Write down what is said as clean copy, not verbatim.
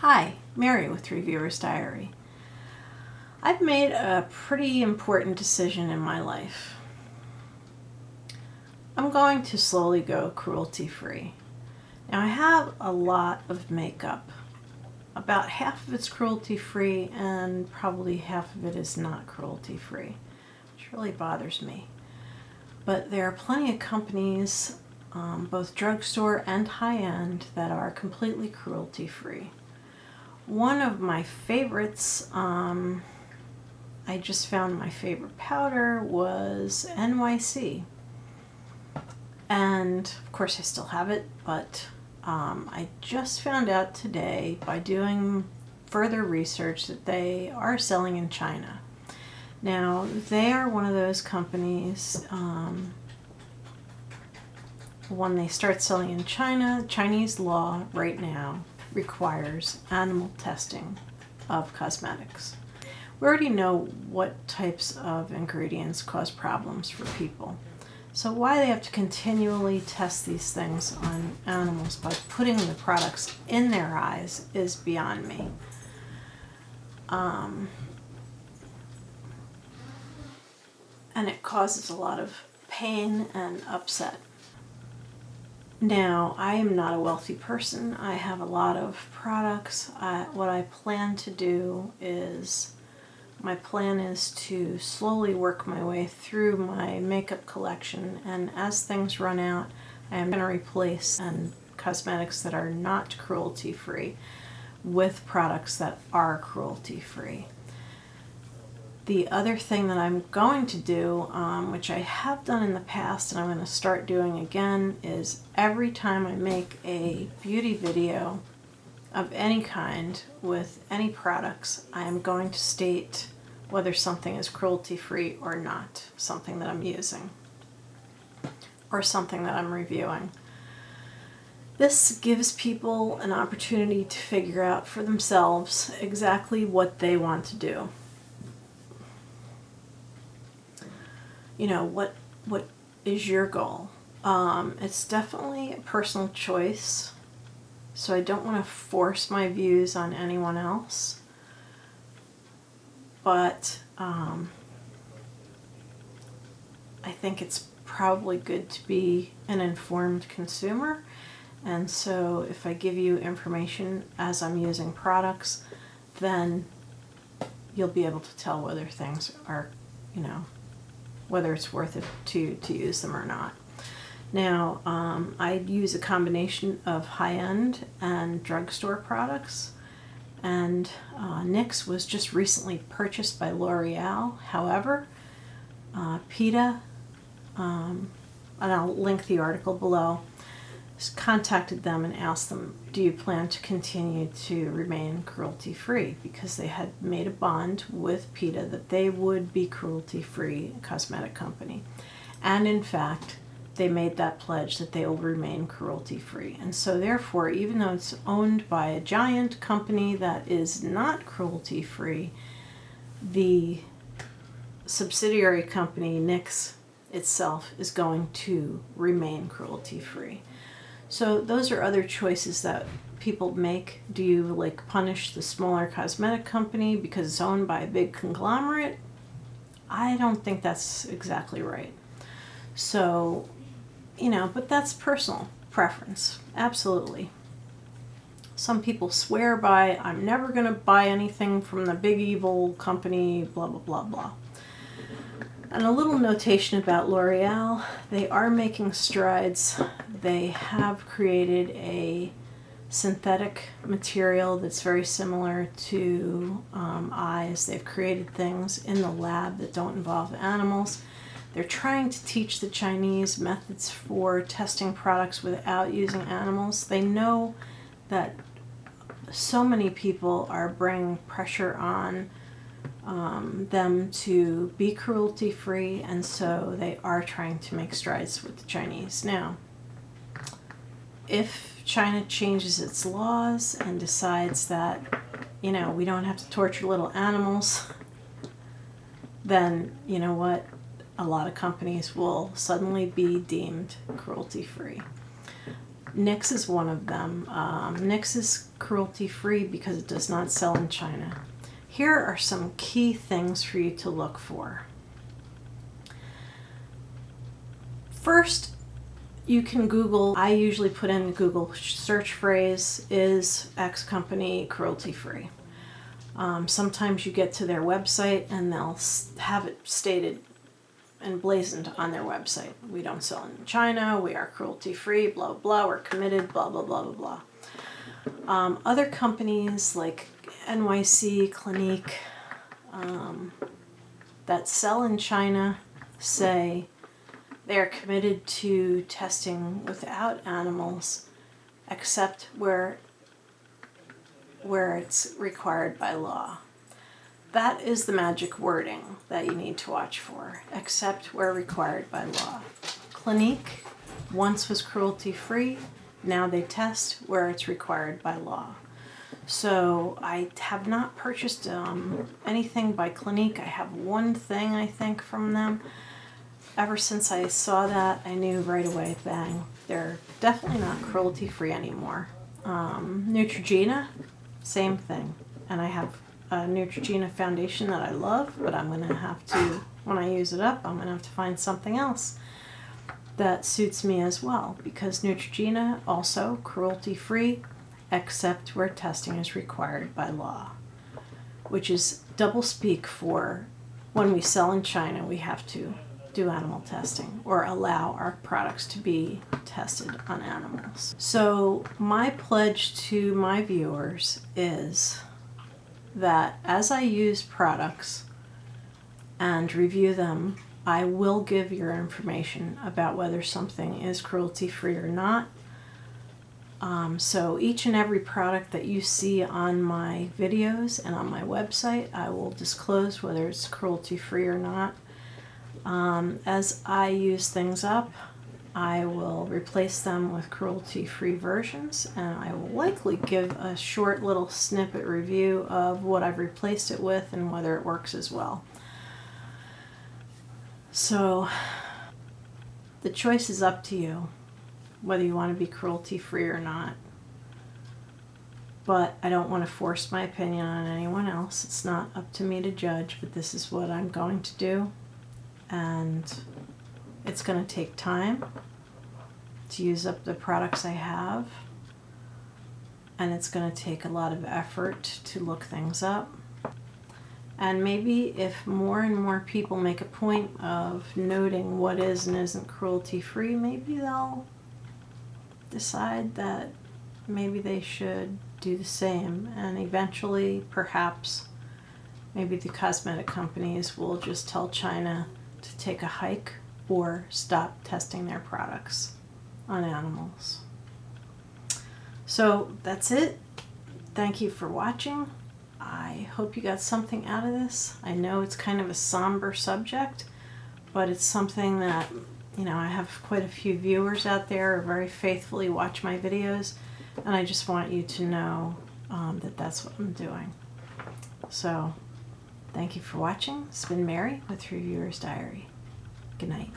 Hi, Mary with Reviewer's Diary. I've made a pretty important decision in my life. I'm going to slowly go cruelty-free. Now I have a lot of makeup. About half of it's cruelty-free and probably half of it is not cruelty-free, which really bothers me. But there are plenty of companies, both drugstore and high-end, that are completely cruelty-free. One of my favorites, I just found my favorite powder was NYC. And of course I still have it, but I just found out today by doing further research that they are selling in China. Now, they are one of those companies, when they start selling in China, Chinese law right now requires animal testing of cosmetics. We already know what types of ingredients cause problems for people. So why they have to continually test these things on animals by putting the products in their eyes is beyond me. And it causes a lot of pain and upset. Now, I am not a wealthy person. I have a lot of products. What I plan to do is, my plan is to slowly work my way through my makeup collection, and as things run out, I am going to replace cosmetics that are not cruelty-free with products that are cruelty-free. The other thing that I'm going to do, which I have done in the past and I'm going to start doing again, is every time I make a beauty video of any kind with any products, I am going to state whether something is cruelty-free or not, something that I'm using or something that I'm reviewing. This gives people an opportunity to figure out for themselves exactly what they want to do. You know, what is your goal? It's definitely a personal choice, so I don't want to force my views on anyone else. But I think it's probably good to be an informed consumer, and so if I give you information as I'm using products, then you'll be able to tell whether things are, whether it's worth it to use them or not. Now, I use a combination of high-end and drugstore products, and NYX was just recently purchased by L'Oreal. However, PETA, and I'll link the article below, contacted them and asked them, do you plan to continue to remain cruelty-free? Because they had made a bond with PETA that they would be cruelty-free cosmetic company. And in fact, they made that pledge that they will remain cruelty-free. And so therefore, even though it's owned by a giant company that is not cruelty-free, the subsidiary company, NYX itself, is going to remain cruelty-free. So those are other choices that people make. Do you punish the smaller cosmetic company because it's owned by a big conglomerate? I don't think that's exactly right. So, but that's personal preference. Absolutely. Some people swear by, I'm never going to buy anything from the big evil company, blah, blah, blah, blah. And a little notation about L'Oreal, they are making strides. They have created a synthetic material that's very similar to eyes. They've created things in the lab that don't involve animals. They're trying to teach the Chinese methods for testing products without using animals. They know that so many people are bringing pressure on them to be cruelty-free, and so they are trying to make strides with the Chinese. Now, if China changes its laws and decides that, we don't have to torture little animals, then, you know what? A lot of companies will suddenly be deemed cruelty-free. NYX is one of them. NYX is cruelty-free because it does not sell in China. Here are some key things for you to look for. First, you can Google. I usually put in the Google search phrase, is X company cruelty-free? Sometimes you get to their website and they'll have it stated emblazoned on their website. We don't sell in China, we are cruelty-free, blah, blah, we're committed, blah, blah, blah, blah, blah. Other companies like NYC, Clinique, that sell in China say they're committed to testing without animals except where it's required by law. That is the magic wording that you need to watch for, except where required by law. Clinique once was cruelty-free, now they test where it's required by law. So I have not purchased anything by Clinique. I have one thing, I think, from them. Ever since I saw that, I knew right away, bang, they're definitely not cruelty-free anymore. Neutrogena, same thing. And I have a Neutrogena foundation that I love, but I'm going to have to, when I use it up, I'm going to have to find something else that suits me as well, because Neutrogena also cruelty-free, except where testing is required by law, which is double speak for when we sell in China, we have to do animal testing or allow our products to be tested on animals. So my pledge to my viewers is that as I use products and review them, I will give your information about whether something is cruelty-free or not. So each and every product that you see on my videos and on my website, I will disclose whether it's cruelty-free or not. As I use things up, I will replace them with cruelty-free versions, and I will likely give a short little snippet review of what I've replaced it with and whether it works as well. So the choice is up to you, whether you want to be cruelty-free or not. But I don't want to force my opinion on anyone else. It's not up to me to judge, but this is what I'm going to do. And it's going to take time to use up the products I have. And it's going to take a lot of effort to look things up. And maybe if more and more people make a point of noting what is and isn't cruelty-free, maybe they'll decide that maybe they should do the same. And eventually, perhaps, maybe the cosmetic companies will just tell China to take a hike or stop testing their products on animals. So that's it. Thank you for watching. I hope you got something out of this. I know it's kind of a somber subject, but it's something that, you know, I have quite a few viewers out there who very faithfully watch my videos, and I just want you to know that that's what I'm doing. So thank you for watching. It's been Mary with Reviewer's Diary. Good night.